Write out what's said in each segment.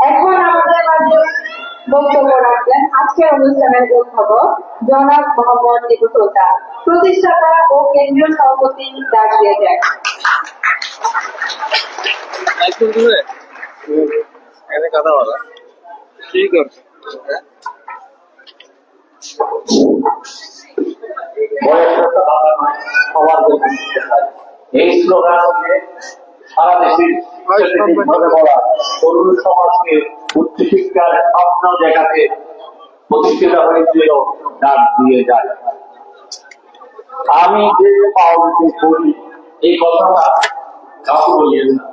এখন আমাদের মাঝে বক্তব্য রাখবেন আজকের অনুষ্ঠানের উদ্ভাবক জনাব মোহাম্মদ টিপু সুলতান, প্রতিষ্ঠাতা ও কেন্দ্রীয় সভাপতি দাঁড়িয়ে যায়। এই স্লোগান সারা দেশের তরুণ সমাজকে উচ্চশিক্ষার স্বপ্ন দেখাতে প্রতিষ্ঠিত হয়েছিল ডাক দিয়ে যায়। আমি যে পাওয়াতে করি এই কথাটা কাউকে বলিয়েন না।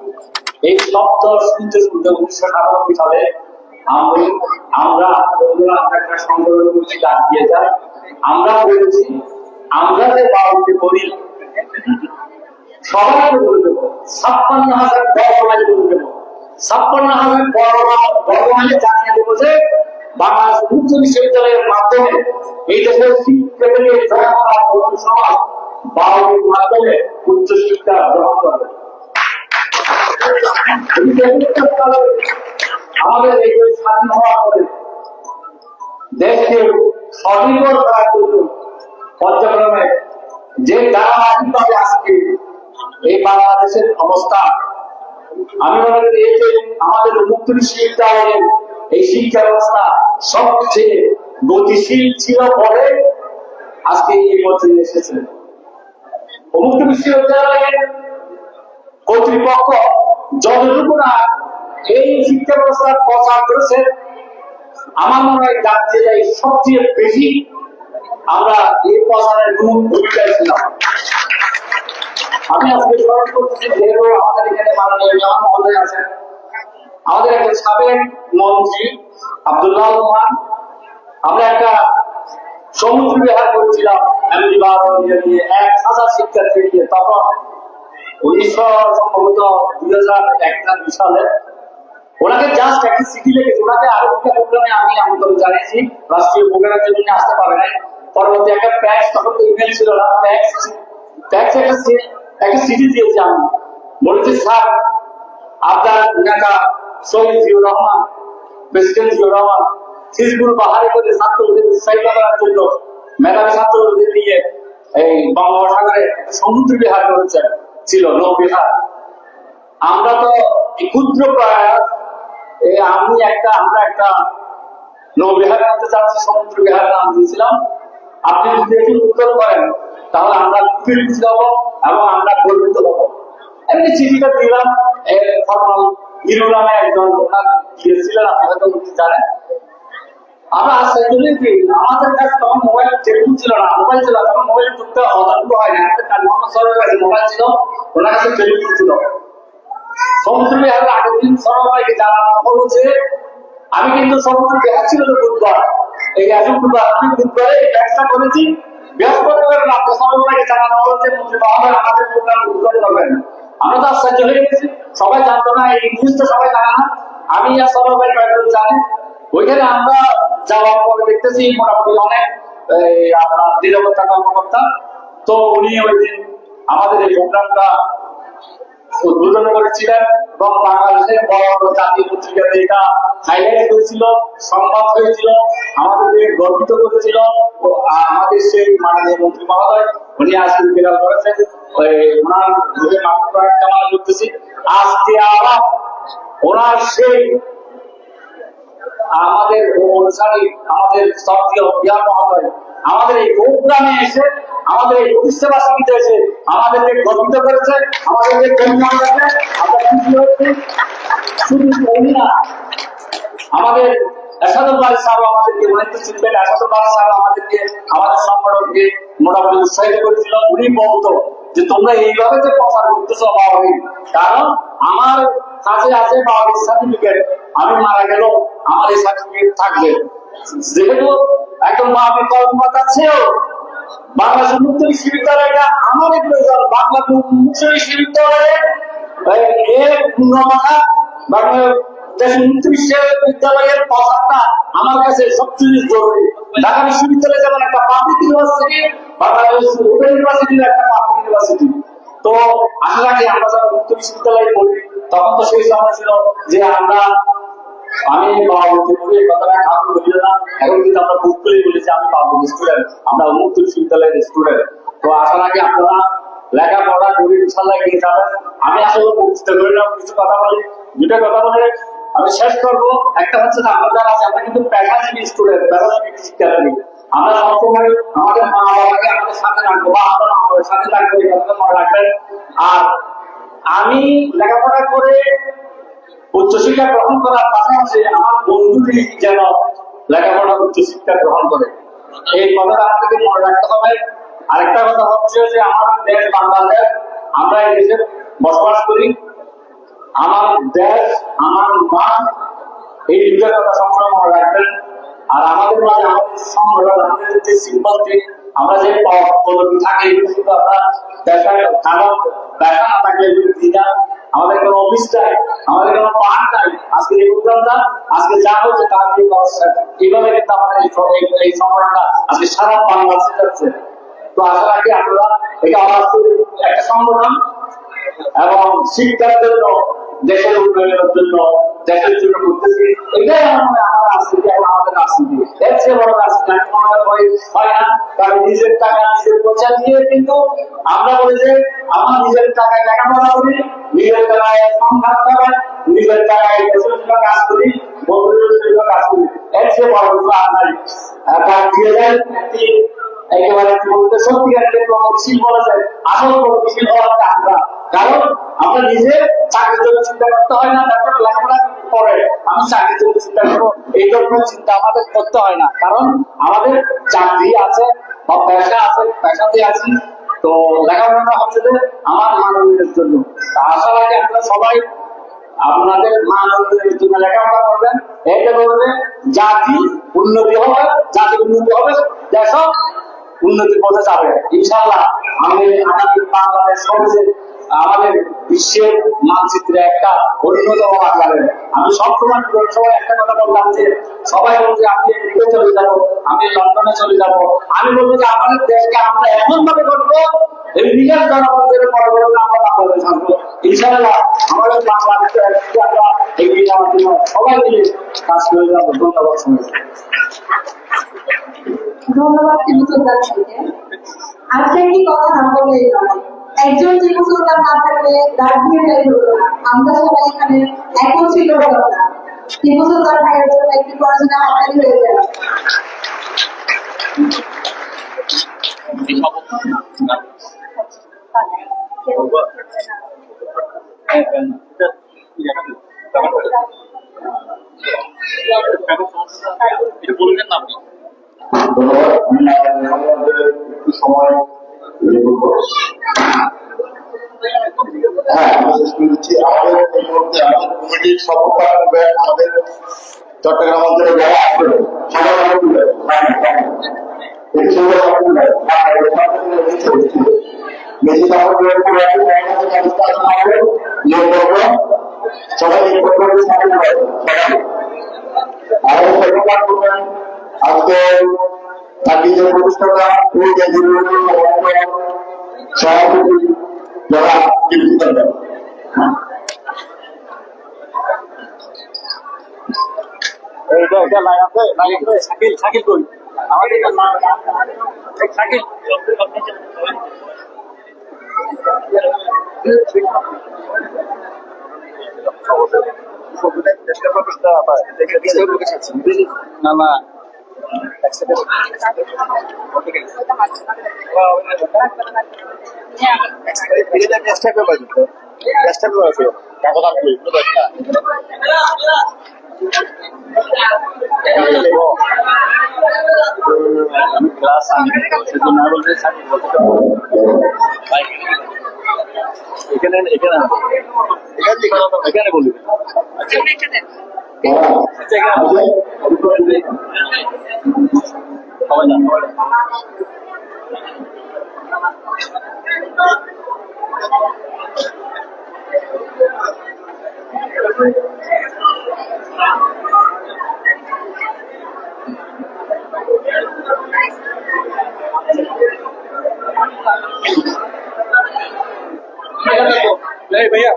এই শব্দ শুনতে শুনতে 1998 সালে আমরা একটা সংগঠন করছি ডাক দিয়ে যায়। আমরা বলেছি আমরা যে পাওয়াতে করি সবাইকে বলে দেবো 56,000 বর্তমানে বলে দেবো 56,000 বর্তমানে জানিয়ে দেবো যে বাংলাদেশ মুক্ত বিশ্ববিদ্যালয়ের মাধ্যমে এই দেশের শিক্ষার্থীদের সমাজ বাউলের মাধ্যমে উচ্চশিক্ষা গ্রহণ করবে। আমাদের এই স্বাধীন হওয়ার পরে দেশকে স্বনির্ভর করার জন্য পর্যায়ক্রমে যে ধারাবাহিকভাবে আজকে এই বাংলাদেশের অবস্থা, আমি মনে করি এই যে আমাদের মুক্ত বিশ্ববিদ্যালয়ের এই শিক্ষা ব্যবস্থা সবচেয়ে গতিশীল ছিল বলে আজকে এই পর্যায়ে এসেছে। মুক্ত বিশ্ববিদ্যালয়ের কর্তৃপক্ষ যতটুকু না এই শিক্ষা ব্যবস্থার প্রচার করেছে, আমার মনে হয় জানতে যাই সবচেয়ে বেশি আমরা এই প্রচারের মূল ভূমিকায় ছিলাম। আমি আজকে স্মরণ করতেছি যেহেতু আমাদের এখানে মাননীয় মেয়র মহোদয় আছেন, আমাদের একটা সাবেক মন্ত্রী আব্দুল্লাহ রহমান, আমরা একটা সমুদ্র বিহার করেছিলাম 1,000 শিক্ষার্থী নিয়ে। তখন 2001 সালে ওনাকে জাস্ট একটা চিঠি লিখেছি, ওনাকে আরো দুটা প্রোগ্রামে আমি আমন্ত্রণ জানিয়েছি, রাষ্ট্রীয় প্রোগ্রামের জন্য আসতে পারে নাই। পরবর্তী একটা প্যাক্স, তখন তো ইমেল ছিল না, প্যাক্স একটা চিঠি দিয়েছি আমি, বলেছি স্যার আপনার এলাকা শহীদ জিয়াউর রহমান, প্রেসিডেন্ট জিয়াউর রহমান হিজবুল বাহারি করে ছাত্রদের উৎসাহিত করার জন্য মেধাবী ছাত্রদের নিয়ে এই বঙ্গোপসাগরে সমুদ্র বিহার করেছেন, ছিল নৌ বিহার। আমরা তো ক্ষুদ্র প্রয়াস আমরা একটা নৌ বিহার করতে চাচ্ছি, সমুদ্র বিহার নাম দিয়েছিলাম। আপনি যদি একটু উত্তর করেন তাহলে আমরা খুবই খুশি হবো এবং আমরা গর্বিত হবো। এমনি চিঠিটা দিলাম, ফর্মাল হিরো নামে একজন ওনার গিয়েছিলেন, আপনারা তো জানেন। আমরা আশা করি কি আমাদের কাছে তখন মোবাইল টেলিফোন ছিল না, মোবাইল ছিল, তখন মোবাইল টুকতে অতটুকু হয় না। মোহাম্মদ সরের কাছে মোবাইল ছিল, ওনার কাছে টেলিফোন ছিল। সমুদ্র বিহারের আগের দিন সরকারকে জানানো হলো যে আমি কিন্তু সমুদ্র বিহার ছিল বুধবার, এই বুধবার আমি বুধবারে ব্যবসা করেছি, বৃহস্পতিবার রাত্রে সরকারকে জানানো হলো যে মন্ত্রী মহোদয় আমাদের প্রোগ্রাম উদ্বোধন করবেন। আমরা তো আশ্চর্য হয়ে গেছি, সবাই জানতো না, এই নিউজটা সবাই জানে না, আমি আর সরকার কয়েকজন জানি। ওইখানে আমরা যাওয়ার পরে দেখতেছি মোটামুটি অনেক আপনার নিরাপত্তা কর্মকর্তা, তো উনি ওই দিন আমাদের এই প্রোগ্রামটা উদ্বোধন করেছিলেন এবং বাংলাদেশের বড় বড় জাতীয় পত্রিকাতে এটা হাইলাইট হয়েছিল, সংবাদ হয়েছিল, আমাদেরকে গর্বিত করেছিল। আমাদের সেই মাননীয় মন্ত্রী মহোদয় উনি আজকে বিরাল করেছেন, ওনার কামনা করতেছি। আজকে আবার ওনার সেই আমাদের অনুসারী আমাদের সক্রিয় বিহার মহোদয় আমাদের এই প্রোগ্রামে এসে আমাদের এই প্রতিষ্ঠাবাসীতে এসে আমাদেরকে গর্বিত করেছে, আমাদেরকে ধন্যবাদ আছে, আমরা খুশি হয়েছি। শুধু তাই না, আমাদের এরশাদুল্লাহ সাহেব আমাদেরকে অনেক চিনবেন, এরশাদুল্লাহ সাহেব আমাদেরকে আমাদের সংগঠনকে মোটামুটি উৎসাহিত করেছিল। উনি বলতো যে তোমরা এইভাবে যে প্রচার করতেছ বাবাকে, কারণ আমার কাছে আছে বাবার সার্টিফিকেট, আমি মারা গেল আমার এই সার্টিফিকেট থাকবে। যেহেতু একদম বাবা কর্মকর্তা ছিল, বাংলাদেশ মুক্ত বিশ্ববিদ্যালয়টা আমাদের প্রয়োজন। বাংলা মুক্ত বিশ্ববিদ্যালয়ে বাংলাদেশ মুক্ত বিশ্ববিদ্যালয়ের প্রচারটা আমার কাছে সবচেয়ে জরুরি। ঢাকা বিশ্ববিদ্যালয় যেমন একটা পাবলিক ইউনিভার্সিটি, বাংলাদেশ ওপেন ইউনিভার্সিটির একটা পাবলিক ইউনিভার্সিটি। তো আশা রাখি আমরা যারা মুক্ত বিশ্ববিদ্যালয়ে পড়ি তখন তো সেই সময় ছিল যে আমি বাবুকে বলি এই কথাটা কাউকে বলি না, এখন কিন্তু আমরা বুক করে বলেছি আমি বাবুর স্টুডেন্ট, আমরা উন্মুক্ত বিশ্ববিদ্যালয়ের স্টুডেন্ট। তো আশা রাখি আপনারা লেখাপড়া করে ইনশাল্লাহ এগিয়ে যাবেন। আমি আসলে বক্তৃতা করি না, কিছু কথা বলি, দুটা কথা বলে আমি শেষ করবো। একটা হচ্ছে যে আমরা যারা আছি আমরা কিন্তু পেশাজীবী স্টুডেন্ট, পেশাজীবী শিক্ষার্থী। আমরা সবসময় আমাদের মা বাবাকে আমাদের সাথে রাখবো বা আমরা আমাদের সাথে রাখবো, এই কথাটা মনে রাখবেন। আর আমি লেখাপড়া করে উচ্চশিক্ষা গ্রহণ করার পাশাপাশি আমার বন্ধুদের যেন লেখাপড়া উচ্চশিক্ষা গ্রহণ করে, এই কথাটা আমাদেরকে মনে রাখতে হবে। আরেকটা কথা হচ্ছে যে আমার দেশ বাংলাদেশ, আমরা এই দেশে বসবাস করি, আমার দেশ আমার মা, এই দুটার কথা সবসময় মনে রাখবেন। আর আমাদের মাঝে আমাদের সংগঠন, আমাদের যে সিম্বলটি, আমরা যে পদবি থাকে এগুলো কিন্তু আমরা পেশায় কারণ পেশা না থাকলে এগুলো দিই না। আমাদের কোনো অফিস নাই, আমাদের কোনো পার্ট নাই। আজকে এই প্রোগ্রামটা আজকে যা হচ্ছে তার এইভাবে কিন্তু আমাদের এই সংগঠনটা আজকে সারা বাংলাদেশে যাচ্ছে। তো আশা রাখি আপনারা এটা অবাস্তবিক একটা সংগঠন এবং শিক্ষার জন্য, দেশের উন্নয়নের জন্য, দেশের জন্য করতেছি, এটাই আমার রাজনীতি এবং আমাদের রাজনীতি। এর চেয়ে বড় রাজনীতি হয় না। কারণ নিজের টাকা নিজের পয়সা দিয়ে কিন্তু আমরা বলি যে আমার নিজের টাকায় লেখাপড়া করি, নিজের টাকায় সংঘাত করায়, নিজের টাকায় দেশের জন্য কাজ করি, বন্ধুদের জন্য কাজ করি। এর চেয়ে বড় কিছু আর নাই। দিয়ে দেন একেবারে সত্যিকারের প্রগতিশীল বলা যায়, আসল প্রগতিশীল হওয়াটা আমরা। কারণ আমরা নিজে চাকরির জন্য চিন্তা করতে হয় না, তারপরে লেখাপড়া পরে আমি চাকরির জন্য চিন্তা করবো, এই ধরনের চিন্তা আমাদের করতে হয় না। কারণ আমাদের চাকরি আছে বা পেশা আছে, পেশাতে আছি। তো লেখাপড়া হচ্ছে যে আমার মানবীদের জন্য। আশা রাখি আপনারা সবাই আপনাদের মানবীদের জন্য লেখাপড়া করবেন। এটা করবে জাতি উন্নতি হবে, জাতি উন্নতি হবে, দেশ উন্নতির পথে যাবে ইনশাআল্লাহ। আমি আগামী বাংলাদেশ সবচেয়ে আমাদের বিশ্বের মানচিত্রে একটা অন্যতম আকারে। আমি সবসময় একটা কথা বললাম যে সবাই বলছে আপনি এদিকে চলে যাবো, আমি লন্ডনে চলে যাবো। আমি বলবো যে আমাদের দেশকে আমরা এমন ভাবে করবো এই নিজের জনগণের পরবর্তী আমরা বাংলাদেশ আসবো ইনশাআল্লাহ। আমাদের বাংলাদেশে আমরা এগিয়ে যাওয়ার জন্য সবাই মিলে কাজ করে যাবো। ধন্যবাদ সবাই। ধন্যবাদ টিপু সুলতান ভাইকে। আজকে একটি কথা না বললেই নয়, একজন টিপু সুলতান না থাকলে রাজনীতি হতো না, আমরা সবাই এখানে একত্রিত হতাম না। টিপু সুলতান ভাইয়ের জন্য একটি পড়াশোনা হাতালি হয়ে গেল। একটু সময় আমাদের এই মুহূর্তে আমাদের কমিটির সভাপতি আমাদের চট্টগ্রাম অঞ্চলে যারা আছে আজকে তাকে যে প্রতিষ্ঠাতা সভাপতি যারা শাকিল শাকিল কই আমাদের শাকিল না না ক্লাস সেজন্য বলতে এখানে এখানে এখানে বলি भैया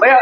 भैया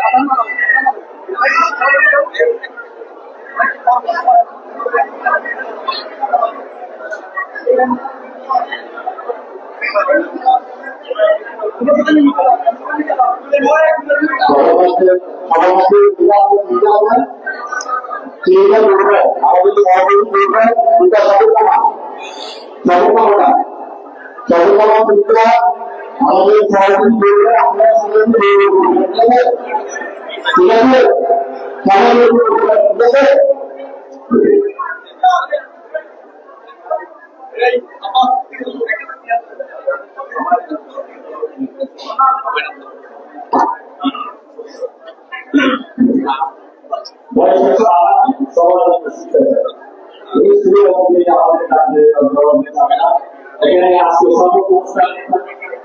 এখানে আজকে সর্বপ্রস্থানে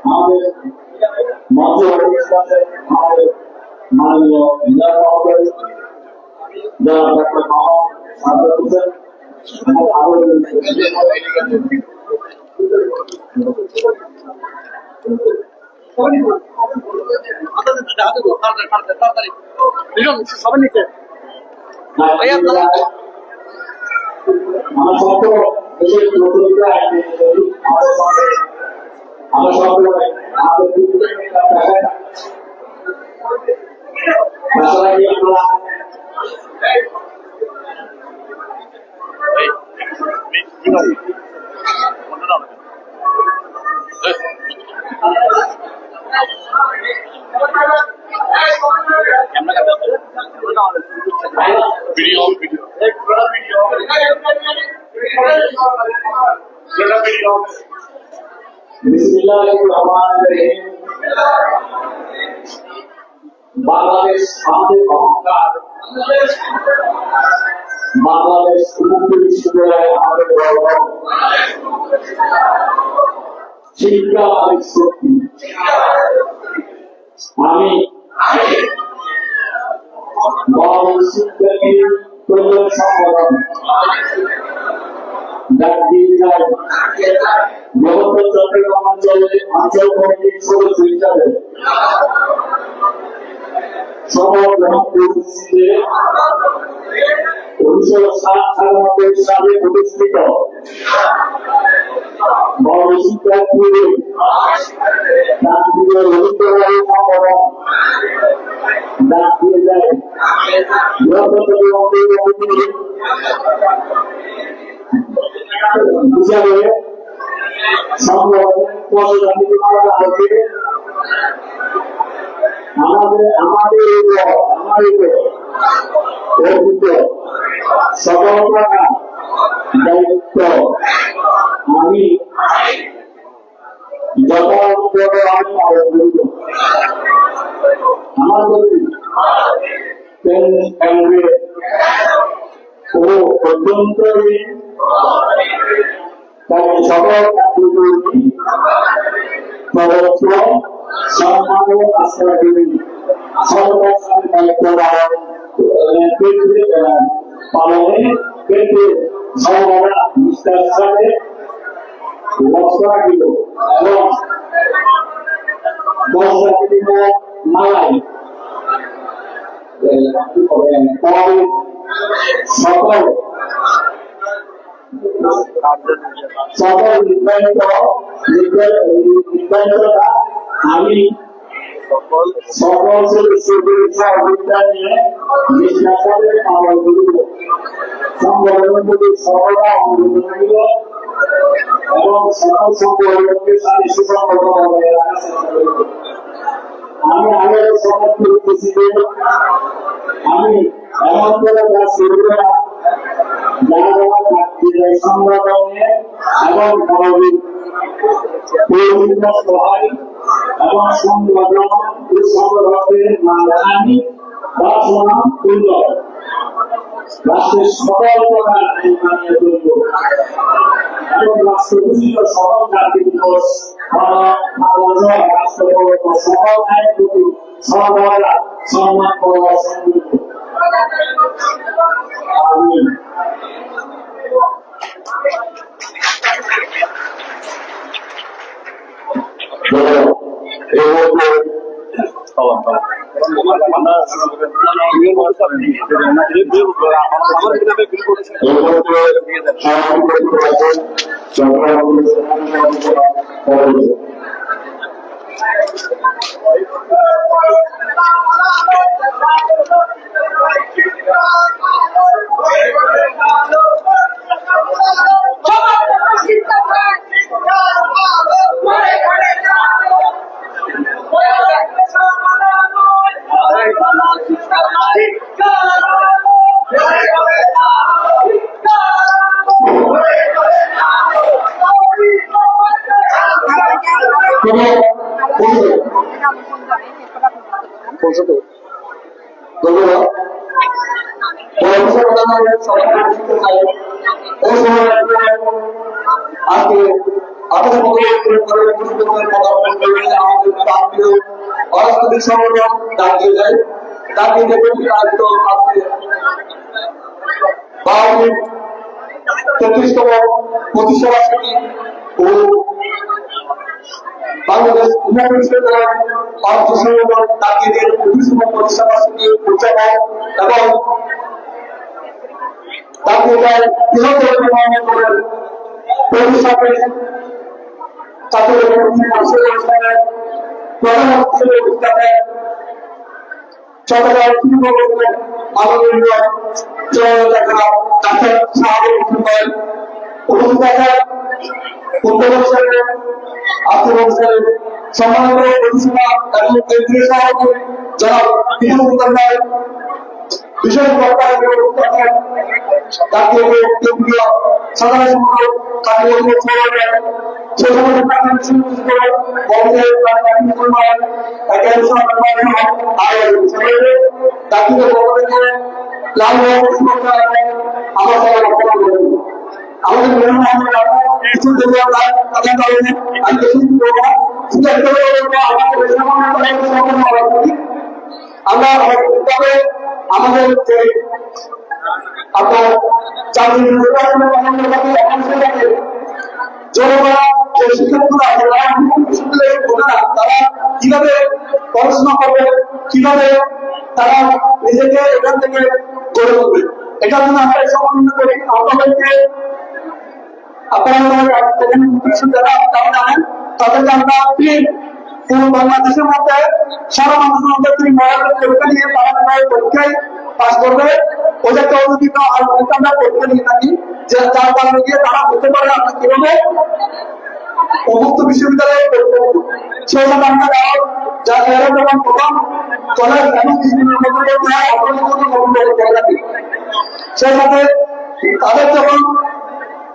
আমাদের মঞ্চ আমাদের মাননীয় বিধায়ক মহোদয় যারা ডক্টর মোহাম্মদ সাজ্জাদ হোসেন এবং আরো সবাই নিচে আমার সব দেশের প্রচলিত আমার সব ভিডিও বাংলাদেশ আমাদের অহংকার, বাংলাদেশ মুক্তি বিশ্ববিদ্যালয় আমাদের গর্ব, শিক্ষা আমাদের শক্তি। আমি শিক্ষাকে প্রয়োজন সংগঠন ডাক দিয়ে যাই বৃহত্তর চট্টগ্রাম অঞ্চল কমিটির সদস্য হিসাবে শপথ গ্রহণ করছি 1997 সালে প্রতিষ্ঠিত গণশিক্ষার্থীদের শান্তির ঐক্যবাদী সংগঠন ডাক দিয়ে যায় বৃহত্তর চট্টগ্রাম কমিটির হিসাবে সংগঠনের পদযাত্রী করা হয়েছে। আমাদের সকল প্রকার দায়িত্ব আমি আমাদের পর্যন্ত সকল সর্বত্র সম্মান ও আশ্রয় দেবেন সরকার দায়িত্ব পালনে কেন্দ্রে সর্বদা নিষ্ঠার সাথে লক্ষ্য রাখিল এবং মালাই সকল সকল নির্বাচিততা আমি সকল সহযোগিতা নিয়ে নিষ্ঠার পালন করিব। সংগঠনের প্রতি সর্বদা অনুরোধ করিব এবং সকল সংগঠনকে সাথে সুসংগত বজায় রাখার চেষ্টা করিব। আমি আগের শপথ করতেছি যে আমি এমন করে কাজ করব না যারা সংগঠনে এবং মানবিক সহায় এবং সংগঠনের মানহানি বা সমান তুল্য রাষ্ট্রের সকল প্রকার আইন মানিয়ে চলব এবং রাষ্ট্রঘোষিত সকল জাতীয় দিবস রাষ্ট্র সকল আইন প্রতি সর্বদা সম্মান করা সম্ভব। আমি এই আজকে আপনাদের মধ্যে অরাজনৈতিক সংগঠন দাঁড়িয়ে যায় দাঁড়িয়ে দেখবেন আজকে বাঙালির 33তম প্রতিষ্ঠা বার্ষিকী ও বাংলাদেশ বিশ্ববিদ্যালয় অর্থ সংগঠন দাঁড়িয়ে 25তম প্রতিষ্ঠা বার্ষিকী উদযাপন এবং দাঁড়িয়ে যায় বৃহত্তর করেন প্রতিষ্ঠানের ছাত্রদের প্রধানমন্ত্রী উদ্যানে চট্টগ্রাম মাননীয় ডাক্তার সাহায্য উপস্থিত থাকেন উত্তরবঙ্গের আত্মবংশের সম্মানিত পরিষেবা এবং কেন্দ্রীয় সভাপতি জনাব বিধানসভায় বিশেষ বক্তায় জাতীয় কেন্দ্রীয় সাধারণ সম্পাদক কাজী সেই সময় আমাদের আপনার চাকরি জনগণরা যে শিক্ষার্থীরা তারা কিভাবে পড়াশোনা করবে কিভাবে তারা নিজেকে এখান থেকে গড়ে তুলবে এটার জন্য আমরা সমন্বয় করি আপনাদেরকে আপনারা যারা জানেন তাদেরকে আমরা পুরো বাংলাদেশের মধ্যে সারা মানুষের মধ্যে তিনি মহারাজের পরীক্ষা নিয়ে তারা পরীক্ষায় পাস করবে ওদেরকে অনুদিত আর আমরা পরীক্ষা নিয়ে থাকি যে যার কারণে গিয়ে তারা হতে পারে আমরা কিভাবে উন্মুক্ত বিশ্ববিদ্যালয়ে পরীক্ষা দিব সেই সাথে আমরা যা এরা যখন প্রথম কলেজ এবং স্কুলের মধ্যে করে থাকি সেই সাথে তাদের যখন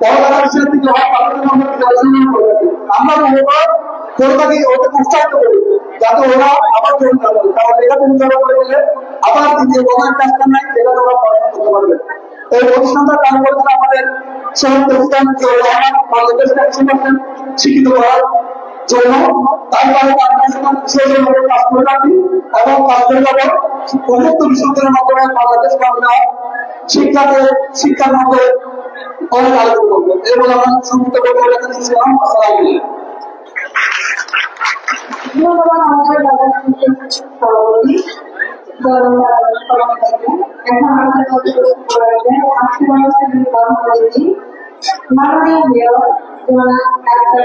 পড়ালেখা বিষয়ের দিকে হয় তাদের আমরা মূলত কলকাতাকে ওদের উৎসাহিত করি যাতে ওরা আবার জয়েন করে কারণ এটা তুমি জমা করে গেলে আবার দ্বিতীয় গভর্নমেন্ট কাজটা নাই সেটা তোমরা পড়াশোনা করতে পারবে এই প্রতিষ্ঠানটা কাজ করতে আমাদের শহীদ প্রতিষ্ঠান বাংলাদেশকে শিক্ষিত করার জন্য তাই সেই জন্য কাজ করে রাখি এবং কাজ করে যাবো উন্মুক্ত বিশ্ববিদ্যালয়ের মাধ্যমে বাংলাদেশ বাংলা শিক্ষার মধ্যে অনেক আলোচনা করবো এবং আমার সংযুক্ত করবো আসসালাম ধন্যবাদ আমাদের সভাপতি এখন আমাদের মধ্যে আজকে কলেজে মাননীয় মেয়র ডাক্তার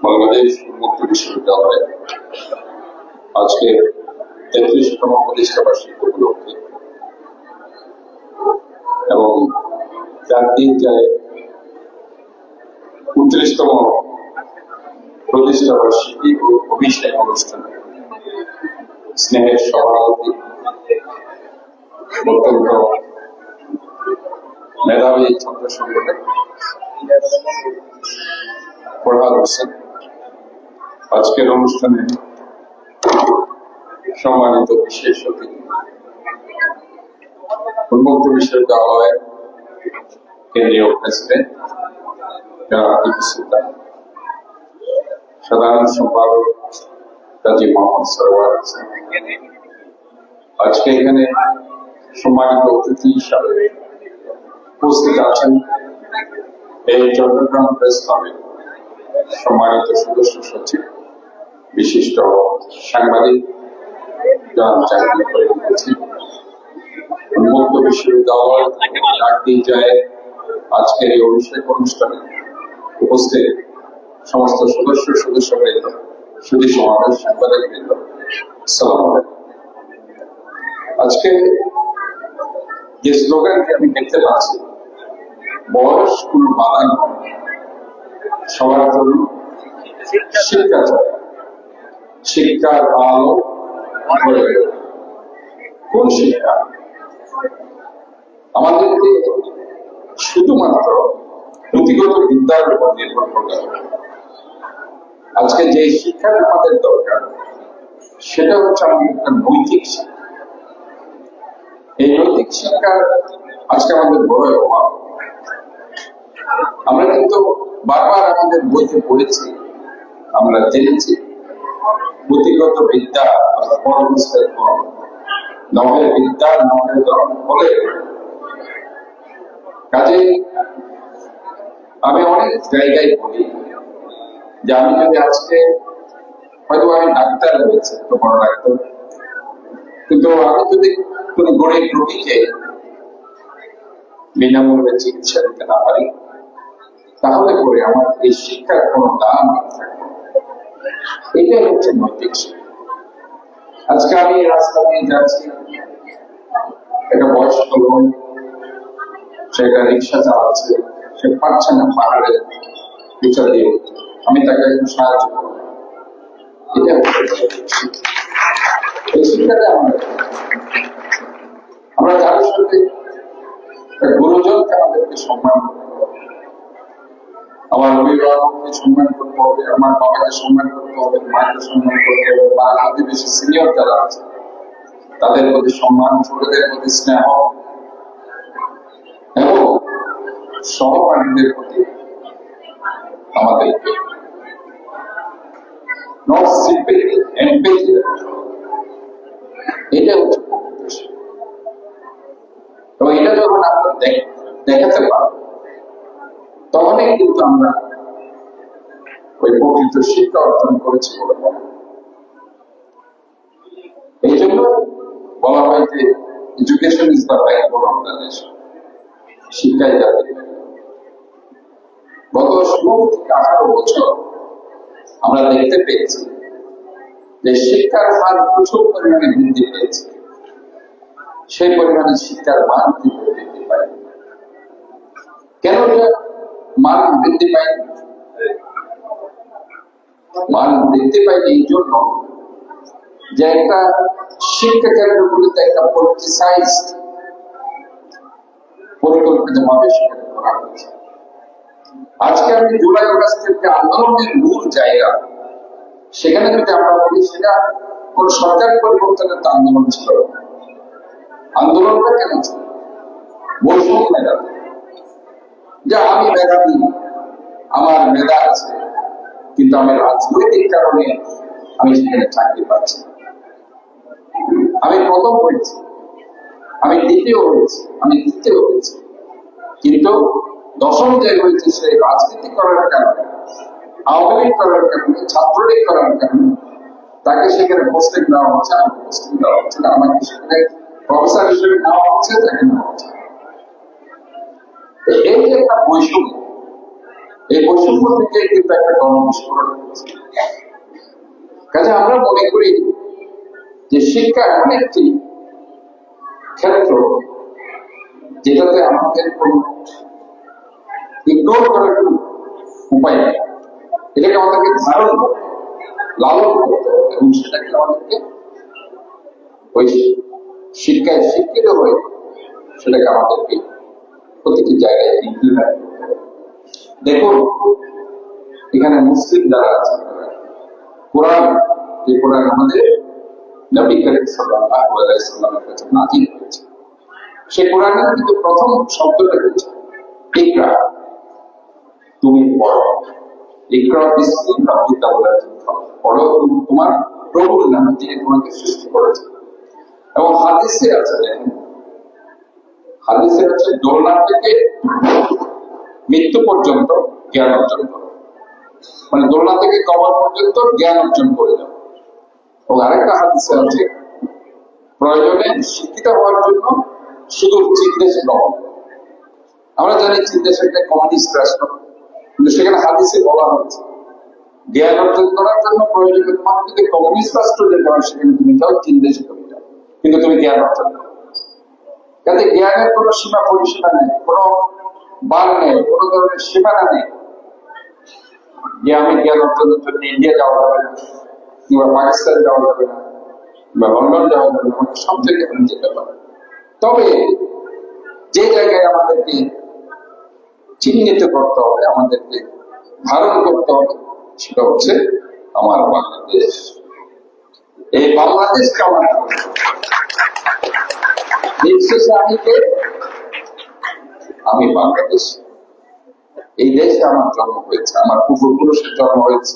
বাংলাদেশ উন্মুক্ত বিশ্ববিদ্যালয় আজকে 33তম প্রতিষ্ঠা বার্ষিকী উপলক্ষে এবং জাতীয় 39তম প্রতিষ্ঠা বার্ষিকী ও অভিষেক অনুষ্ঠানে স্নেহের সভাপতি অত্যন্ত মেধাবী ছাত্র সংগঠন ফরহাদ হোসেন আজকের অনুষ্ঠানে সম্মানিত বিশেষ অতিথি, উন্মুক্ত বিশ্ববিদ্যালয়ের কেন্দ্রীয় প্রেসিডেন্ট জনাব টিপু সুলতান, সাধারণ সম্পাদক কাজী মোহাম্মদ সরওয়ার হোসেন, আজকে এখানে সম্মানিত অতিথি হিসাবে উপস্থিত আছেন এই চট্টগ্রাম প্রেস ক্লাবের সম্মানিত সদস্য সচিব, বিশিষ্ট সাংবাদিক জনাব জাহিদুল করিম মুন্সি, উন্মুক্ত বিশ্ববিদ্যালয় যায় আজকের এই অভিষেক অনুষ্ঠানে উপস্থিত সমস্ত সদস্যবৃন্দ, সুধী সমাবেশ, সাংবাদিক বৃন্দ, আসসালামু আলাইকুম। আজকে যে স্লোগানটি আমি দেখতে পাচ্ছি, বয়স কোন বাধা নয়, সবার জন্য শিক্ষা চাই, শিক্ষার আলো হয়ে গেল। কোন শিক্ষা? আমাদেরকে শুধুমাত্র পুঁথিগত বিদ্যার উপর নির্ভর করতে হবে। আজকে যে শিক্ষাটা আমাদের দরকার সেটা হচ্ছে আমাদের একটা নৈতিক শিক্ষা। এই নৈতিক শিক্ষার আজকে আমাদের বড় অভাব। আমরা কিন্তু বারবার আমাদের বইতে পড়েছি, আমরা জেনেছি পুঁথিগত বিদ্যা পরবস্থায় নহের বিদ্যা নহের ধর্ম বলে। কাজে আমি অনেক জায়গায় বলি যে আমি যদি আজকে হয়তো আমি ডাক্তার হয়েছে, তো বড় ডাক্তার, কিন্তু আমি যদি কোনো গরিব রোগীকে বিনামূল্যে চিকিৎসা দিতে না পারি, তাহলে করে আমার এই শিক্ষার কোনো দাম থাকবে। এটাই হচ্ছে নৈতিক শিক্ষা। আজকে আমি রাস্তা দিয়ে যাচ্ছি, একটা বয়স্ক লোক, সে একটা রিক্সা চালাচ্ছে, সে পারছে না পাহাড়ের উঁচা দিয়ে, আমি তাকে একটু সাহায্য করবো। এটা হচ্ছে শিক্ষা। এই শিক্ষাটা আমরা যাদের সাথে গুরুজনকে আমাদেরকে সম্মান করতে হবে, আমার অভিভাবককে সম্মান করতে হবে, আমার বাবাকে সম্মান করতে হবে, মাকে সম্মান করতে হবে, বা আমাদের বেশি সিনিয়র যারা আছে তাদের প্রতি সম্মান, ছোটদের প্রতি স্নেহ এবং সহপাঠীদের প্রতি আমাদেরকে এটা হচ্ছে এবং এটা যখন আমরা দেখাতে পারবো, তখনই কিন্তু আমরা ওই প্রকৃত শিক্ষা অর্জন করেছি বলে মনে হয়। এই জন্য বলা হয় যে education is the backbone of the nation. শিক্ষাই জাতির। গত 16 থেকে 18 বছর আমরা দেখতে পেয়েছি যে শিক্ষার হার প্রচুর পরিমাণে বৃদ্ধি পেয়েছে, সেই পরিমাণে শিক্ষার মান কিন্তু বৃদ্ধি পায়। কেন মান বৃদ্ধি পায়? মান বৃদ্ধি পায় এই জন্য যে একটা শিক্ষা কেন্দ্রগুলিতে একটা পলিটিসাইজ পরিকল্পিতভাবে সেখানে করা হয়েছে। আজকে আমি জুলাই আগস্টের যে আন্দোলনের মূল জায়গা, সেখানে যদি আমরা বলি সেটা কোন সরকার পরিবর্তনের আন্দোলন ছিল। আন্দোলনটা কেন ছিল? বৈষম্য মেধাবী, যে আমি মেধাবী, আমার মেধা আছে, কিন্তু আমি রাজনৈতিক কারণে আমি সেখানে চাকরি পাচ্ছি। আমি প্রথম হয়েছি, আমি দ্বিতীয় হয়েছি, আমি তৃতীয় হয়েছি, কিন্তু দশম যে হয়েছে সে রাজনীতি করার কারণে, আওয়ামী লীগ করার কারণে, ছাত্রলীগ করার কারণে তাকে সেখানে পোস্টিং দেওয়া হচ্ছে, আমাকে পোস্টিং দেওয়া হচ্ছে না, আমাকে সেখানে প্রফেসর হিসেবে নেওয়া হচ্ছে, তাকে নেওয়া হচ্ছে। এই যে একটা বৈষম্য, এই বৈষম্য থেকে কিন্তু একটা গণবিস্ফোরণ হচ্ছে। কাজে আমরা মনে করি যে শিক্ষা এমন একটি ক্ষেত্র যেটাতে আমাদের কোন ইগনোর করার কোন উপায় নেই। এটাকে আমাদেরকে ধারণ করতে, লালন করতে হবে এবং সেটাকে আমাদেরকে ওই শিক্ষায় শিক্ষিত হয়ে সেটাকে আমাদেরকে প্রতিটি জায়গায় ইমপ্লিমেন্ট করতে হবে। দেখুন, এখানে মুসলিম যারা আছে, কোরআন, যে কোরআন আমাদের নবী করিম সাল্লাল্লাহু আলাইহি সাল্লামের কাছে নাযিল হয়েছে। সে কোরআনের কিন্তু প্রথম শব্দটা হচ্ছে ইকরা, তুমি পড়ো। ইকরা বিসমি রাব্বিকা আল্লাযী খালাক, পড়ো তোমার প্রভুর নামে যিনি তোমাকে সৃষ্টি করেছেন। এবং হাদিসে আছে, হাদিসে আছে দোলনা থেকে মৃত্যু পর্যন্ত জ্ঞান অর্জন করো, মানে দোলনা থেকে কবর পর্যন্ত জ্ঞান অর্জন করে যাও। এবং আরেকটা হাদিসে আছে প্রয়োজনে শিক্ষিত হওয়ার জন্য শুধু চীন দেশে ভ্রমণ। আমরা জানি চীন দেশে একটা কমিউনিস্ট রাষ্ট্র, কিন্তু সেখানে হাদিসে বলা হচ্ছে জ্ঞান অর্জন করার জন্য প্রয়োজনে তোমার যদি কমিউনিস্ট রাষ্ট্র যেতে হয় সেখানে তুমি যাও, চীন দেশে তুমি যাও, কিন্তু তুমি জ্ঞান অর্জন করো। যাতে জ্ঞানের কোনো সীমা পরিসীমা নেই, কোনো বার নেই, কোনো ধরনের সীমানা নেই যে আমি জ্ঞান অর্জনের জন্য ইন্ডিয়া যাওয়া যাবে না, কিংবা পাকিস্তান যাওয়া যাবে না, কিংবা লন্ডন যাওয়া যাবে না, আমাকে সব জায়গায় আমি যেতে পারি। তবে যে জায়গায় আমাদেরকে চিহ্নিত করতে হবে, আমাদেরকে ধারণ করতে হবে, সেটা হচ্ছে আমার বাংলাদেশ। এই বাংলাদেশকে আমার শেষে আমি বাংলাদেশ, এই দেশে আমার জন্ম হয়েছে, আমার পূর্বপুরুষের জন্ম হয়েছে,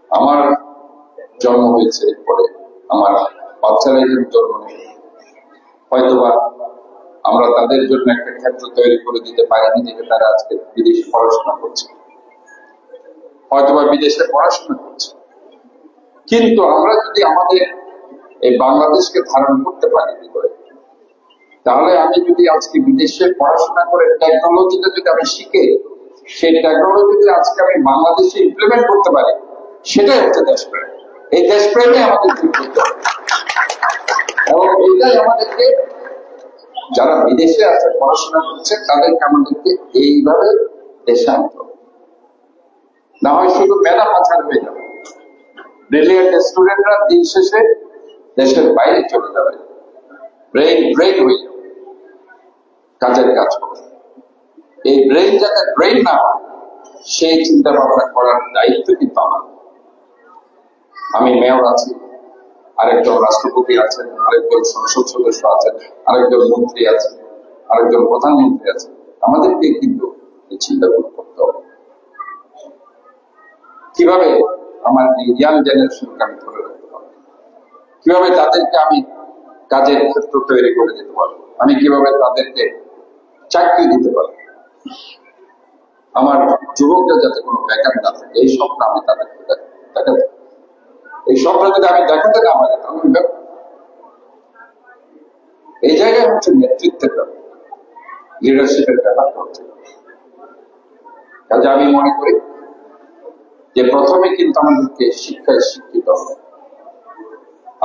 আমার জন্ম হয়েছে, পরে আমার বাচ্চারা এখানে জন্ম নেবে। হয়তোবা আমরা তাদের জন্য একটা ক্ষেত্র তৈরি করে দিতে পারিনি দেখে তারা আজকে বিদেশে পড়াশোনা করছে, হয়তোবা বিদেশে পড়াশোনা করছে। কিন্তু আমরা যদি আমাদের এই বাংলাদেশকে ধারণ করতে পারি করে, তাহলে আমি যদি আজকে বিদেশে পড়াশোনা করে টেকনোলজিটা যদি আমি শিখে সেই টেকনোলজি যদি আজকে আমি বাংলাদেশে ইমপ্লিমেন্ট করতে পারি, সেটাই হচ্ছে দেশপ্রেম। এই দেশপ্রেমে আমাদের ঠিক করতে হবে, এবং এইটাই আমাদেরকে যারা বিদেশে আছে পড়াশোনা করছে তাদেরকে আমাদেরকে এইভাবে দেশে আনতে হবে। না হয় শুধু মেধা পাচার হয়ে যাবে, ব্রিলিয়ান্ট স্টুডেন্টরা দিন শেষে দেশের বাইরে চলে যাবে, ব্রেন হয়ে যাবে, কাজের কাজ হবে। এই ব্রেন যাতে ব্রেন না হয় সেই চিন্তা ভাবনা করার দায়িত্ব কিন্তু আমার। আমি মেয়র আছি, আরেকজন রাষ্ট্রপতি আছেন, আরেকজন সংসদ সদস্য আছেন, আরেকজন মন্ত্রী আছেন, আরেকজন প্রধানমন্ত্রী আছেন। আমাদেরকে কিন্তু এই চিন্তাগুলো করতে হবে, কিভাবে আমার ইয়াং জেনারেশনকে আমি ধরে রাখতে পারবো, কিভাবে তাদেরকে আমি কাজের ক্ষেত্র তৈরি করে দিতে পারবো, আমি কিভাবে তাদেরকে চাকরি দিতে পারবো, আমার যুবকদের যাতে কোনো বেকার না থাকে, এই স্বপ্ন আমি তাদেরকে দেখাতে, এই স্বপ্ন যদি আমি দেখাতে না পারি তাহলে এই জায়গায় হচ্ছে নেতৃত্বের ব্যাপার, লিডারশিপের ব্যাপারটা হচ্ছে। কাজে আমি মনে করি যে প্রথমে কিন্তু আমাদেরকে শিক্ষায় শিক্ষিত হবে।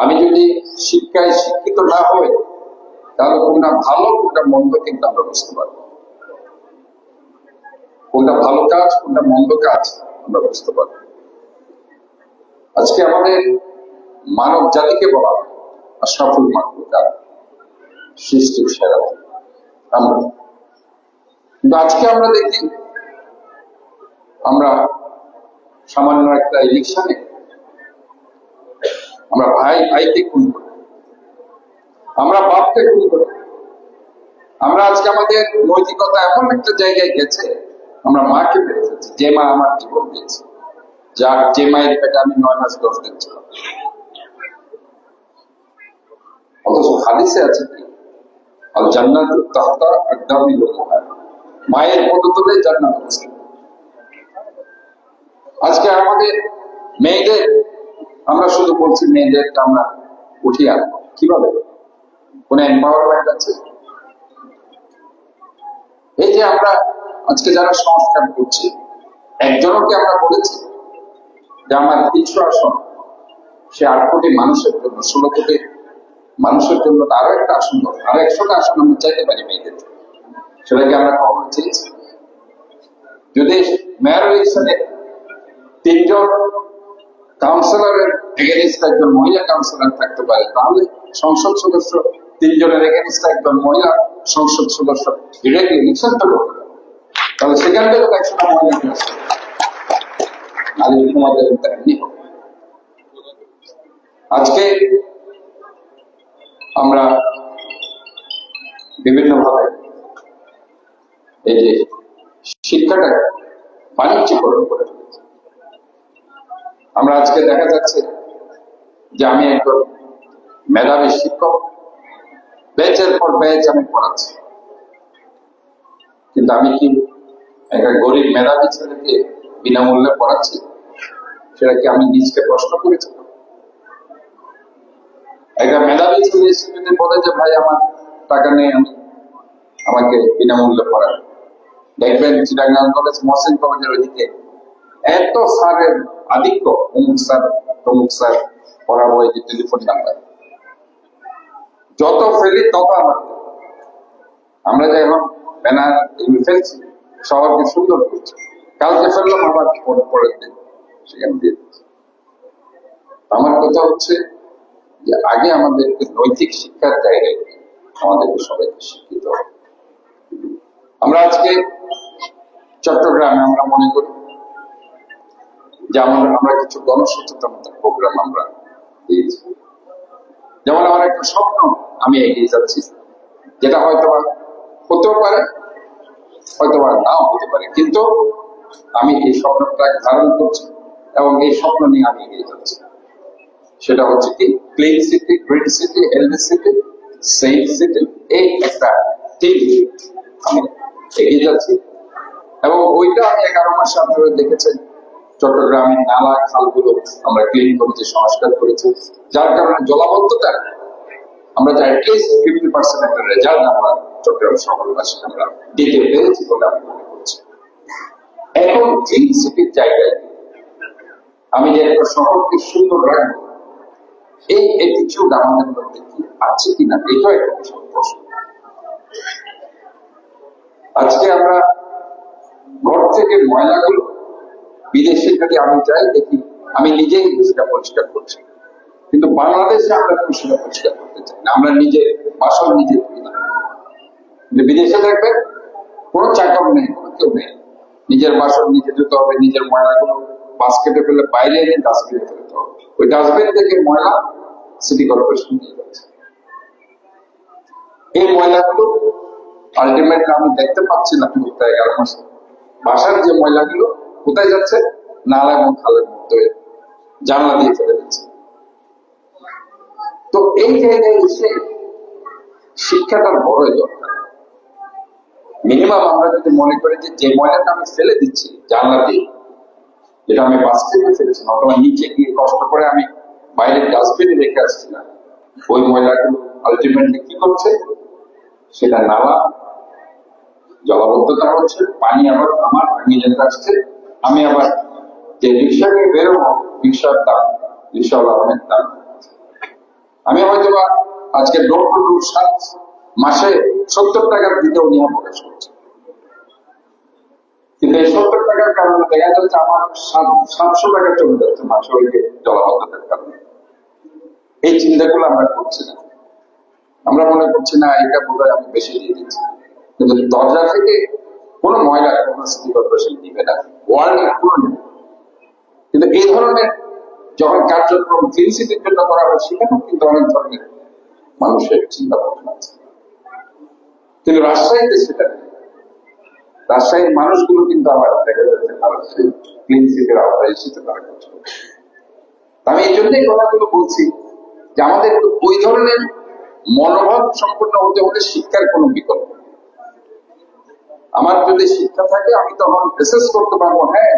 আমি যদি শিক্ষায় শিক্ষিত না হই তাহলে কোনটা ভালো কোনটা মন্দ কিন্তু আমরা বুঝতে পারবো, কোনটা ভালো কাজ কোনটা মন্দ কাজ আমরা বুঝতে পারবো। আজকে আমাদের মানব জাতিকে বলা হয় সফল মানবতা, সৃষ্টির সেরা আমরা, কিন্তু আজকে আমরা দেখি আমরা সামান্য একটা ইলেকশনে আমরা ভাইকে খুন করি, আমরা বাপকে খুন করি, আমরা আজকে আমাদের নৈতিকতা এমন একটা জায়গায় গেছে আমরা মাকে পেয়ে ফেলছি, যে মা আমার জীবন দিয়েছে, যে মায়ের পেটে আমি 9 মাস 10 দিন ছিলাম। অথচ হাদিসে আছে কি আল জান্নাতু তাহতা আকদামিল উম্মাহাত, মায়ের পদতলে জান্নাত অবস্থিত। আজকে আমাদের মেয়েদের আমরা শুধু বলছি মেয়েদেরকে আমরা উঠিয়ে আনবো, কিভাবে? কোন এম্পাওয়ারমেন্ট আছে? এই যে আমরা আজকে যারা সংস্কার করছি, একজনকে আমরা বলেছি যে আমার কিছু আসন সে 8 কোটি মানুষের জন্য, 16 কোটি মানুষের জন্য আরো একটা আসন, আরো 100টা আসন আমরা চাইতে পারি মেয়েদের, সেটাকে আমরা কখনো চেয়েছি? যদি মেয়র ইলেকশনে 3 জন কাউন্সিলরের এগেনিস্ট একজন মহিলা কাউন্সিলর থাকতে পারে, তাহলে সংসদ সদস্য 3 জনের এগেনিস্ট একজন মহিলা সংসদ সদস্য ডিরেক্টলি ইলেকশন তো করতে পারে, তাহলে সেখান থেকে 100টা মহিলাকে আসে, আর তোমাদের তেমনি হবে। আজকে আমরা বিভিন্নভাবে এই যে শিক্ষাটা বাণিজ্যকরণ করে ফেলেছি। আমরা আজকে দেখা যাচ্ছে যে আমি একজন মেধাবী শিক্ষক, ব্যাচের পর ব্যাচ আমি পড়াচ্ছি, কিন্তু আমি কি একটা গরিব মেধাবী ছেলেকে বিনামূল্যে পড়াচ্ছি? সেটা কি আমি নিজকে প্রশ্ন করেছি? একটা মেধাবী ছেলে এসে যদি বলে যে ভাই আমার টাকা নেই, আমাকে বিনামূল্যে পড়ায়, দেখবেন চিটাগাং কলেজ, মহসিন কলেজের ওইদিকে এত স্যারের আধিক্য, অমুক স্যার তমুক স্যার পড়াবো, এই যে টেলিফোন নাম্বার, যত ফেলি তত আমরা যে এখন ব্যানার ফেলছি সবাইকে সুন্দর করছি, কালকে ফেললাম আবার পরের দিন সেখানে দিয়ে দিচ্ছি। আমার কথা হচ্ছে যে আগে আমাদেরকে নৈতিক শিক্ষার জায়গায় আমাদেরকে সবাইকে শিক্ষিত হবে। আমরা আজকে চট্টগ্রামে আমরা মনে করি যে আমরা কিছু গণসচেতনতা প্রোগ্রাম আমরা দিয়েছি। যেমন আমার একটা স্বপ্ন আমি এগিয়ে যাচ্ছি, যেটা হয়তো হতেও পারে, হয়তো নাও হতে পারে, কিন্তু আমি এই স্বপ্নটা ধারণ করছি এবং এই স্বপ্ন নিয়ে আমি এগিয়ে যাচ্ছি। সেটা হচ্ছে কি, clean city, green city, healthy city, safe city, এই একটা টিম আমি এগিয়ে যাচ্ছি। এবং ওইটা আমি 11 মাসে আপনারা দেখেছেন চট্টগ্রামের নালা খালগুলো আমরা ক্লিন করেছি, সংস্কার করেছি, যার কারণে জলাবদ্ধতা আমরা যে অ্যাটলিস্ট 50% একটা রেজাল্ট আমরা চট্টগ্রাম শহরবাসী আমরা দিতে পেরেছি বলে আমি মনে করছি। এখন ক্লিন সিটির জায়গায় আমি যে একটা শহরকে সুন্দর রাখবো, এই অ্যাটিটিউড আমাদের মধ্যে কি আছে কিনা, এটাও একটা বিশাল প্রশ্ন। আজকে আমরা ঘর থেকে ময়লাগুলো বিদেশে যদি আমি যাই দেখি, আমি নিজেই সেটা পরিষ্কার করছি, কিন্তু বাংলাদেশে আমরা সেটা পরিষ্কার করতে চাই না, আমরা নিজে বাসন নিজে ধুই না। বিদেশে দেখবেন কোনো চাকর নেই, কোনো কেউ নেই, নিজের বাসন নিজে ধুতে হবে, নিজের ময়লাগুলো বাস্কেটে ফেলে বাইরে এনে ডাস্টবিনে ফেলতে হবে, ওই ডাস্টবিন থেকে ময়লা সিটি কর্পোরেশন নিয়ে যাচ্ছে। এই ময়লাগুলো আলটিমেটলি আমি দেখতে পাচ্ছি না 11 মাসে বাসার যে ময়লাগুলো কোথায় যাচ্ছে, নালা এবং খালের মধ্যে জানলা দিয়ে ফেলে দিচ্ছে। তো এই জায়গায় এসে শিক্ষাটার বড়ই দরকার। মিনিমাম আমরা যদি মনে করি যে ময়লাটা আমি ফেলে দিচ্ছি জানলা দিয়ে, যেটা আমি বাস্কেটে ফেলেছি অথবা নিচে গিয়ে কষ্ট করে আমি বাইরের ডাস্টবিনে রেখে আসছি না, ওই ময়লাগুলো আলটিমেটলি কি করছে, সেটা নালা জলাবদ্ধতা হচ্ছে, পানি আবার আমার ভাঙিয়ে যেতে আসছে, আমি আবার যে রিক্সা নিয়ে বেরোবো, রিক্সার দাম, রিক্সাওয়ালা অনেক দাম, আমি হয়তো আজকে ডোর টু ডোর মাসে 70 টাকার দিকেও নিয়ে প্রকাশ করছি, কিন্তু এই 70 টাকার কারণে দেখা যাচ্ছে আমার 700 টাকা চলে যাচ্ছে মাসে ওই যে জলাবদ্ধতার কারণে। এই চিন্তাগুলো আমরা করছি না, আমরা মনে করছি না এটা বোধহয় আমি বেশি দিয়ে দিচ্ছি, কিন্তু দরজা থেকে কোনো ময়লা কোনো সিটি কর্পোরেশন দিবে না, ওয়ার্ল্ডের কোনো নেবে। কিন্তু এই ধরনের যখন কার্যক্রম ক্লিন সিটির জন্য করা হয়, সেখানেও কিন্তু অনেক ধরনের মানুষের চিন্তা ভাবনা আছে, কিন্তু রাজশাহীতে সেটা নেই। রাজশাহীর মানুষগুলো কিন্তু আবার দেখা যাচ্ছে ক্লিন সিটির আওতায় এসেছে তারা কাজ করছে। আমি এই জন্যই কথাগুলো বলছি যে আমাদের ওই ধরনের মনোভাব সম্পূর্ণ হতে হলে শিক্ষার কোনো বিকল্প নেই। আমার যদি শিক্ষা থাকে আমি তখন এসেস করতে পারবো, হ্যাঁ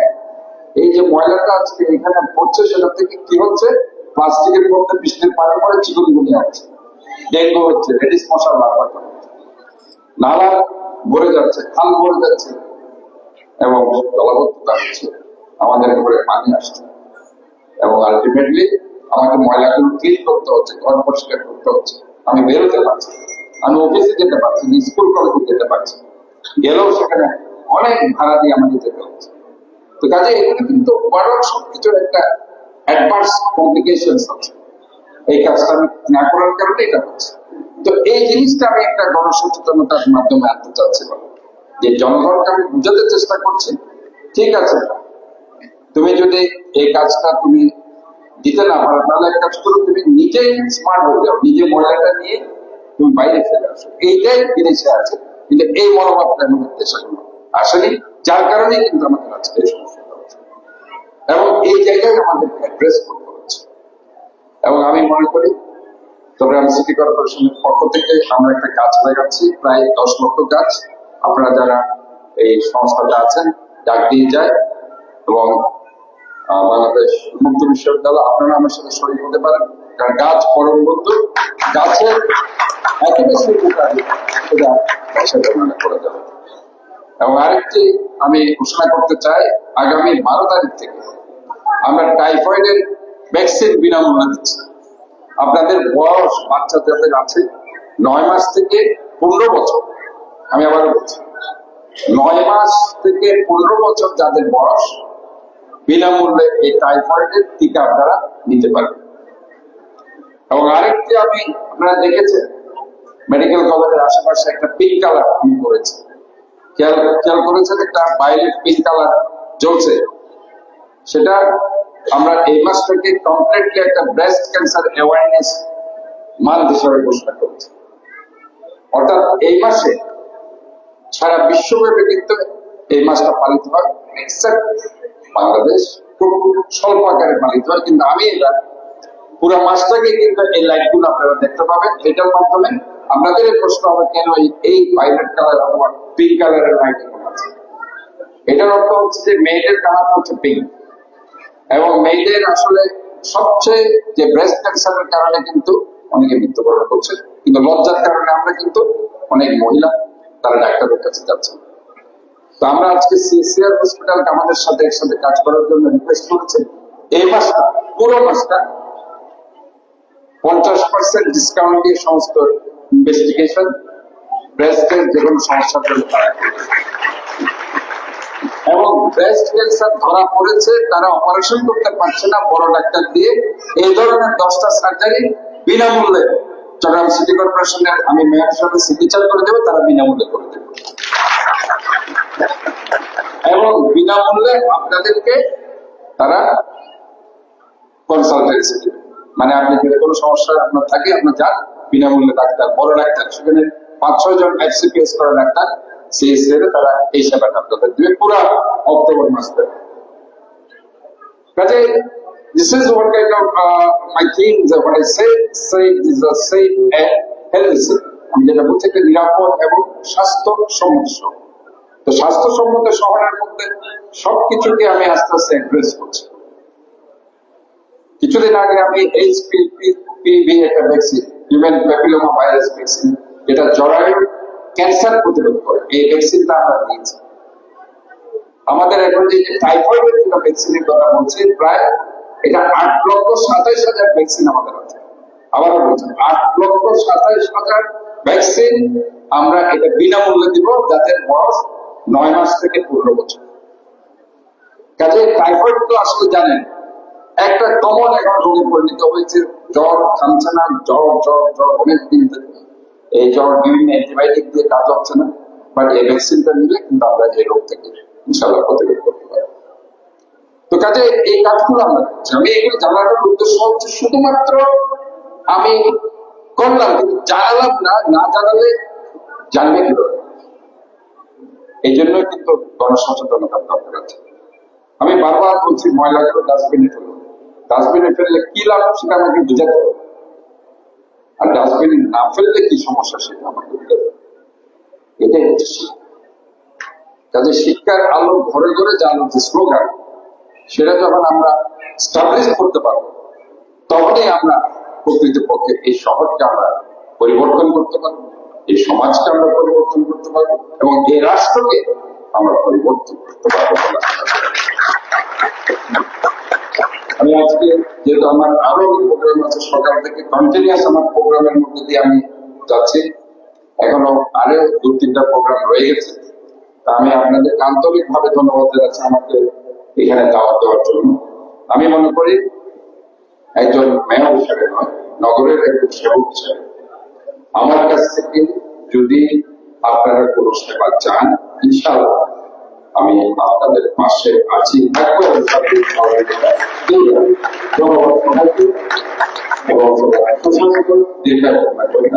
এই যে ময়লাটা আজকে এখানে পড়ছে সেটা থেকে কি হচ্ছে, প্লাস্টিকের মধ্যে বৃষ্টির পানি পড়ে চিকুনগুনিয়া হচ্ছে, ডেঙ্গু হচ্ছে, রেডিস মশার লার্ভা হচ্ছে, নালা ভরে যাচ্ছে, খাল ভরে যাচ্ছে এবং জলাবদ্ধতা হচ্ছে, আমাদের ঘরে পানি আসছে এবং আলটিমেটলি আমাকে ময়লাগুলো ক্লিন করতে হচ্ছে, ঘর পরিষ্কার করতে হচ্ছে, আমি বেরোতে পারছি, আমি অফিসে যেতে পারছি, স্কুল কলেজে যেতে পারছি, গেলেও সেখানে অনেক ভাড়া দিয়ে আমাকে যেতে হচ্ছে। তো কাজে এখানে কিন্তু ওভারঅল সবকিছুর একটা অ্যাডভান্স কমপ্লিকেশন আছে, এই কাজটা আমি না করার কারণে এটা হচ্ছে। তো এই জিনিসটা আমি একটা গণসচেতনতার মাধ্যমে আনতে চাচ্ছিলাম, যে জনগণকে আমি বুঝাতে চেষ্টা করছি, ঠিক আছে তুমি যদি এই কাজটা তুমি দিতে না পারো, তাহলে এক কাজ করো, তুমি নিজেই স্মার্ট হয়ে যাও, নিজে ময়লাটা নিয়ে তুমি বাইরে ফেলে আসো। এইটাই বিদেশে আছে, কিন্তু এই মনোভাবটা আমাদের দেশে আসেনি, যার কারণে কিন্তু আমাদের আজকে এই সমস্যাটা হচ্ছে। এবং এই জায়গায় আমাদেরকে অ্যাড্রেস করতে হচ্ছে। এবং আমি মনে করি চট্টগ্রাম সিটি কর্পোরেশনের পক্ষ থেকে আমরা একটা গাছ লাগাচ্ছি, প্রায় 10 লক্ষ গাছ। আপনারা যারা এই সংস্থাটা আছেন ডাক দিয়ে যায়, এবং বাংলাদেশ মুক্ত বিশ্ববিদ্যালয়, আপনারা আমার সাথে শরীর হতে পারেন, কারণ গাছ পরম বন্ধু, গাছের এত বেশি উপকার সেটা একসাথে মনে করা যাবে। এবং আরেকটি আমি ঘোষণা করতে চাই, আগামী 12 তারিখ থেকে আমরা টাইফয়েডের ভ্যাকসিন বিনামূল্যে দিচ্ছি। আপনাদের বয়স, বাচ্চা যাদের আছে 9 মাস থেকে 15 বছর, আমি আবার বলছি 9 মাস থেকে 15 বছর যাদের বয়স, বিনামূল্যে এই টাইফয়েডের টিকা আপনারা নিতে পারবেন। এবং আরেকটি আপনারা দেখেছেন মেডিকেল কলেজের আশেপাশে একটা পিঙ্ক কালার আমি করেছি, খেয়াল করেছেন, একটা ভায়োলেট পিঙ্ক কালার জ্বলছে, সেটা আমরা এই মাস থেকে কমপ্লিটলি একটা ব্রেস্ট ক্যান্সার অ্যাওয়ারনেস মান্থ হিসেবে ঘোষণা করেছি। অর্থাৎ এই মাসে সারা বিশ্বব্যাপী কিন্তু এই মাসটা পালিত হয়, এক্সেপ্ট বাংলাদেশ খুব স্বল্প আকারে পালিত হয়, কিন্তু আমি এটা পুরো মাসটাকে কিন্তু এই লাইটগুলো আপনারা দেখতে পাবেন। এটার মাধ্যমে আপনাদের প্রশ্ন হবে কেন এই ভায়োলেট কালার অথবা পিঙ্ক কালারের লাইট আছে। এটার অর্থ হচ্ছে যে মেয়েদের কালার হচ্ছে পিঙ্ক, এবং মেয়েদের আসলে সবচেয়ে যে ব্রেস্ট ক্যান্সারের কারণে কিন্তু অনেকে মৃত্যুবরণ করছে, কিন্তু লজ্জার কারণে আমরা কিন্তু অনেক মহিলা তারা ডাক্তারের কাছে যাচ্ছে। তো আমরা আজকে সিএসসিআর হসপিটালকে আমাদের সাথে একসাথে কাজ করার জন্য রিকোয়েস্ট করেছি, এই মাসটা পুরো মাসটা 50% ডিসকাউন্ট দিয়ে সমস্ত ইনভেস্টিগেশন, ব্রেস্টের যে কোনো সমস্যার জন্য তারা, এবং ব্রেস্ট ক্যান্সার ধরা পড়েছে তারা অপারেশন করতে পারছে না বড় ডাক্তার দিয়ে, এই ধরনের 10টা সার্জারি বিনামূল্যে চট্টগ্রাম সিটি কর্পোরেশনের আমি মেয়র হিসেবে চিকিৎসা করে দেবো, তারা বিনামূল্যে করে দেবে। এবং বিনামূল্যে আপনাদেরকে তারা কনসালটেন্সি দেবে, মানে আপনি যদি কোনো সমস্যা আপনার থাকে আপনার যান, বিনামূল্যে ডাক্তার, বড় ডাক্তার, সেখানে 5-6 জন FCPS করা ডাক্তার সিএসসিআর তারা এই সেবাটা আপনাদের দিবে পুরো অক্টোবর মাস ধরে। কাজে this is what kind of my thing, what I say is a safe and healthy city. আমি যেটা বলছি একটা নিরাপদ এবং স্বাস্থ্যসম্মত শহর। তো স্বাস্থ্যসম্মত শহরের মধ্যে সবকিছুকে আমি আস্তে আস্তে অ্যাড্রেস করছি। কিছুদিন আগে আমি HPV একটা vaccine, human papilloma virus vaccine, যেটা জরায়ু ক্যান্সার প্রতিরোধ করে, এই ভ্যাকসিনটা আমরা দিয়েছি। আমাদের এখন যে টাইফয়েডের যেটা ভ্যাকসিনের কথা বলছি, প্রায় এটা 8,27,000 ভ্যাকসিন আমাদের আছে। আবারও বলছি 8,27,000 ভ্যাকসিন আমরা এটা বিনামূল্যে দিব যাদের বয়স 9 মাস থেকে 15 বছর। কাজে টাইফয়েড তো আসলে জানেন একটা কমন এখন রোগে পরিণত হয়েছে, জ্বর থামছে না, জ্বর জ্বর জ্বর অনেক দিন থেকে, এই জ্বর বিভিন্ন অ্যান্টিবায়োটিক দিয়ে কাজ হচ্ছে না, বাট এই ভ্যাকসিনটা নিলে কিন্তু আমরা এই রোগ থেকে ইনশাআল্লাহ প্রতিরোধ করতে পারবো। তো কাজে এই কাজগুলো আমরা করছি। আমি এগুলো জানানোর উদ্দেশ্য হচ্ছে শুধুমাত্র আমি করলাম, কিন্তু জানালাম না, না জানালে জানবে কিভাবে, এই জন্য কিন্তু গণসচেতনতার দরকার আছে। আমি বারবার বলছি ময়লাগুলো ডাস্টবিনে ফেলবো, ডাস্টবিনে ফেললে কি লাভ সেটা আমাকে বুঝাতে হবে, আর ডাস্টবিনে না ফেললে কি সমস্যা সেটা আমাকে বুঝাতে হবে। এটাই হচ্ছে শিক্ষা। কাজে শিক্ষার আলো ঘরে ঘরে যে আলো, যে স্লোগান, সেটা যখন আমরা স্টাবলিশ করতে পারবো, তখনই আমরা প্রকৃতপক্ষে এই শহরকে আমরা পরিবর্তন করতে পারবো, এই সমাজকে আমরা পরিবর্তন করতে পারবো, এবং এই রাষ্ট্রকে আমরা পরিবর্তন করতে পারবো। আমি আজকে যেহেতু আমার আরো প্রোগ্রাম আছে, সকাল থেকে কন্টিনিউয়াস আমার প্রোগ্রামের মধ্যে দিয়ে আমি যাচ্ছি, এখনো আরো 2-3টা প্রোগ্রাম রয়ে গেছে। তা আমি আপনাদের আন্তরিক ভাবে ধন্যবাদ জানাচ্ছি আমাকে এখানে দাওয়াত দেওয়ার জন্য। আমি মনে করি একজন মেয়র হিসেবে নয়, নগরের একজন সেবক হিসেবে আমার কাছ থেকে যদি আপনারা কোনো সেবা চান, ইনশাআল্লাহ আমি আপনাদের পাশে আছি, থাকবো এবং সবকিছু সহযোগিতা দিয়ে যাবো। ধন্যবাদ সবাইকে এবং সবাই সুস্বাস্থ্য দীর্ঘায়ু কামনা করি।